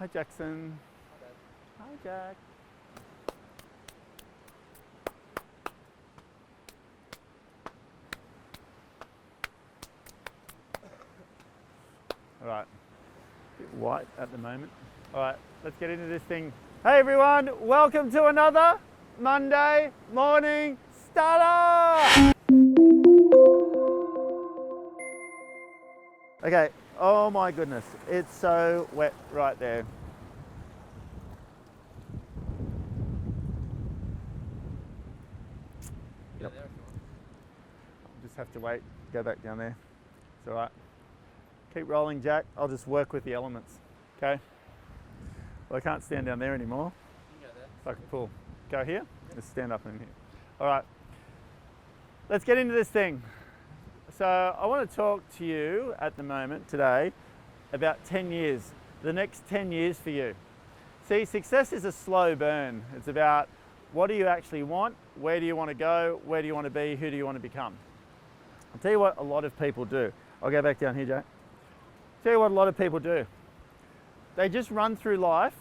Hi, Jackson. Hi, Jack. All right. A bit white at the moment. All right, let's get into this thing. Hey, everyone. Welcome to another Monday morning starter. Okay. Oh my goodness. It's so wet right there. Yep. Just have to wait, go back down there. It's all right. Keep rolling, Jack. I'll just work with the elements. Okay? Well, I can't stand down there anymore. You go there. If I can pull. Go here? Just stand up in here. All right. Let's get into this thing. So I want to talk to you at the moment today about 10 years, the next 10 years for you. See, success is a slow burn. It's about what do you actually want, where do you want to go, where do you want to be, who do you want to become. I'll tell you what a lot of people do. I'll go back down here, Jack. Tell you what a lot of people do. They just run through life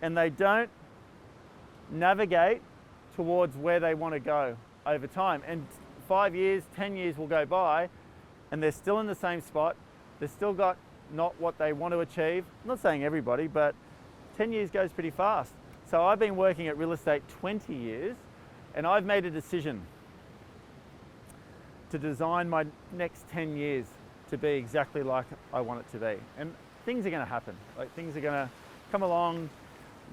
and they don't navigate towards where they want to go over time. And 5 years, 10 years will go by and they're still in the same spot. They've still got not what they want to achieve. I'm not saying everybody, but 10 years goes pretty fast. So I've been working at real estate 20 years and I've made a decision to design my next 10 years to be exactly like I want it to be. And things are going to happen. Like things are going to come along.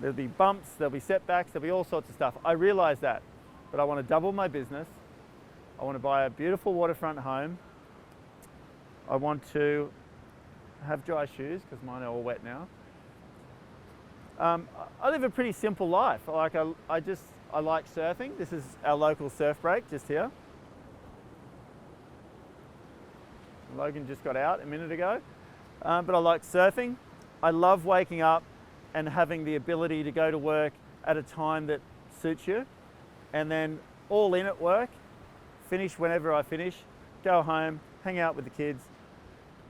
There'll be bumps, there'll be setbacks, there'll be all sorts of stuff. I realize that, but I want to double my business. I want to buy a beautiful waterfront home. I want to have dry shoes because mine are all wet now. I live a pretty simple life. Like I like surfing. This is our local surf break just here. Logan just got out a minute ago, but I like surfing. I love waking up and having the ability to go to work at a time that suits you, and then all in at work, finish whenever I finish, go home, hang out with the kids,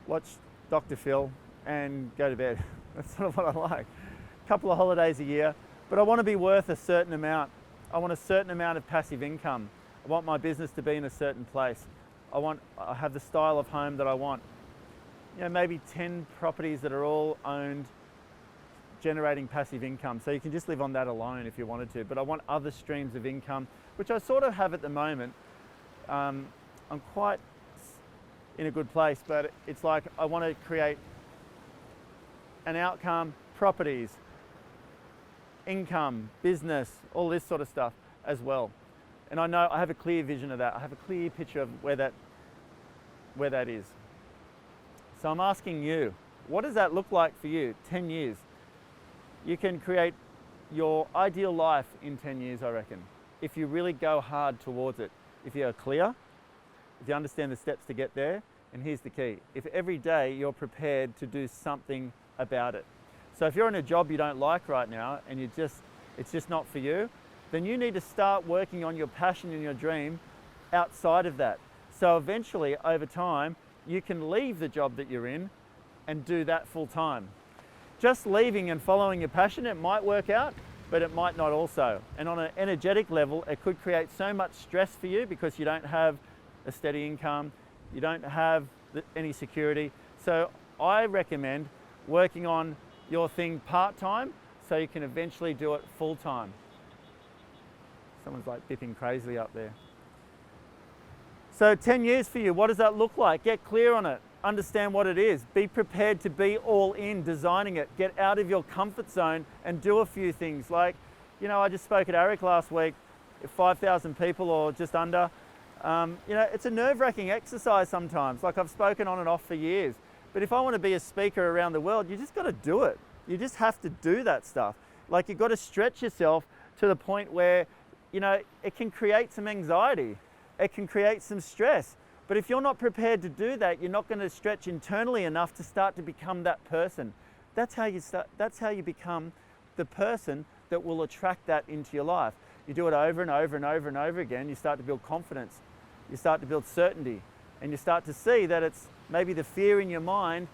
watch Dr. Phil, and go to bed. That's sort of what I like. A couple of holidays a year, but I want to be worth a certain amount. I want a certain amount of passive income. I want my business to be in a certain place. I have the style of home that I want. You know, maybe 10 properties that are all owned, generating passive income. So you can just live on that alone if you wanted to, but I want other streams of income, which I sort of have at the moment. I'm quite in a good place, but it's like I want to create an outcome, properties, income, business, all this sort of stuff as well. And I know I have a clear vision of that. I have a clear picture of where that is. So I'm asking you, what does that look like for you? 10 years. You can create your ideal life in 10 years, I reckon, if you really go hard towards it. If you're clear, if you understand the steps to get there, and here's the key, if every day you're prepared to do something about it. So if you're in a job you don't like right now and it's just not for you, then you need to start working on your passion and your dream outside of that. So eventually, over time, you can leave the job that you're in and do that full time. Just leaving and following your passion, it might work out, but it might not also. And on an energetic level, it could create so much stress for you because you don't have a steady income, you don't have any security. So I recommend working on your thing part-time so you can eventually do it full-time. Someone's like bipping crazily up there. So 10 years for you, what does that look like? Get clear on it. Understand what it is. Be prepared to be all in designing it. Get out of your comfort zone and do a few things. Like, you know, I just spoke at ARIC last week, 5,000 people or just under. You know, it's a nerve-wracking exercise sometimes. Like I've spoken on and off for years. But if I want to be a speaker around the world, you just got to do it. You just have to do that stuff. Like you've got to stretch yourself to the point where, you know, it can create some anxiety. It can create some stress. But if you're not prepared to do that, you're not going to stretch internally enough to start to become that person. That's how you become the person that will attract that into your life. You do it over and over and over and over again, you start to build confidence. You start to build certainty. And you start to see that it's maybe the fear in your mind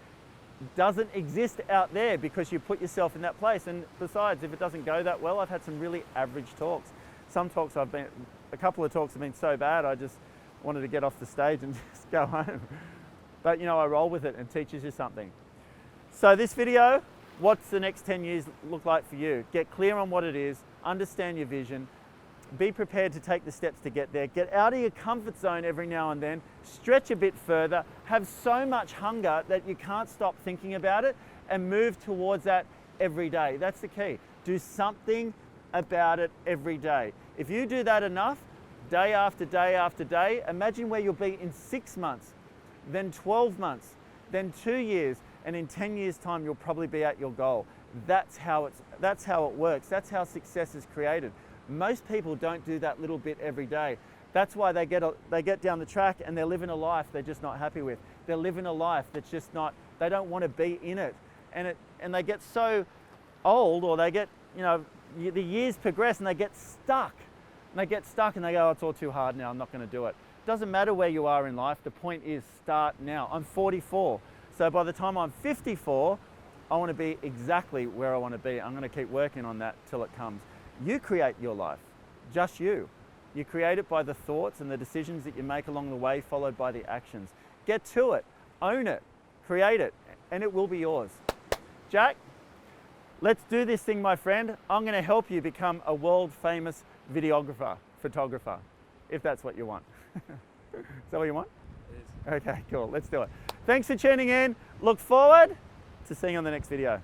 doesn't exist out there because you put yourself in that place. And besides, if it doesn't go that well, I've had some really average talks. Some talks a couple of talks have been so bad, I just wanted to get off the stage and just go home. But you know, I roll with it and teaches you something. So this video, what's the next 10 years look like for you? Get clear on what it is, understand your vision, be prepared to take the steps to get there, get out of your comfort zone every now and then, stretch a bit further, have so much hunger that you can't stop thinking about it, and move towards that every day. That's the key. Do something about it every day. If you do that enough, day after day after day, imagine where you'll be in 6 months, then 12 months, then 2 years, and in 10 years' time, you'll probably be at your goal. That's how it works. That's how success is created. Most people don't do that little bit every day. That's why they get down the track and they're living a life they're just not happy with. They're living a life that's just not, they don't want to be in it. And they get so old, or they get, you know, the years progress and they get stuck. And they get stuck and they go, oh, it's all too hard now, I'm not going to do it. Doesn't matter where you are in life, the point is start now. I'm 44, so by the time I'm 54, I want to be exactly where I want to be. I'm going to keep working on that till it comes. You create your life, just you. You create it by the thoughts and the decisions that you make along the way, followed by the actions. Get to it, own it, create it, and it will be yours. Jack, let's do this thing, my friend. I'm going to help you become a world famous videographer, photographer, if that's what you want. Is that what you want? It is. Okay, cool, let's do it. Thanks for tuning in. Look forward to seeing you on the next video.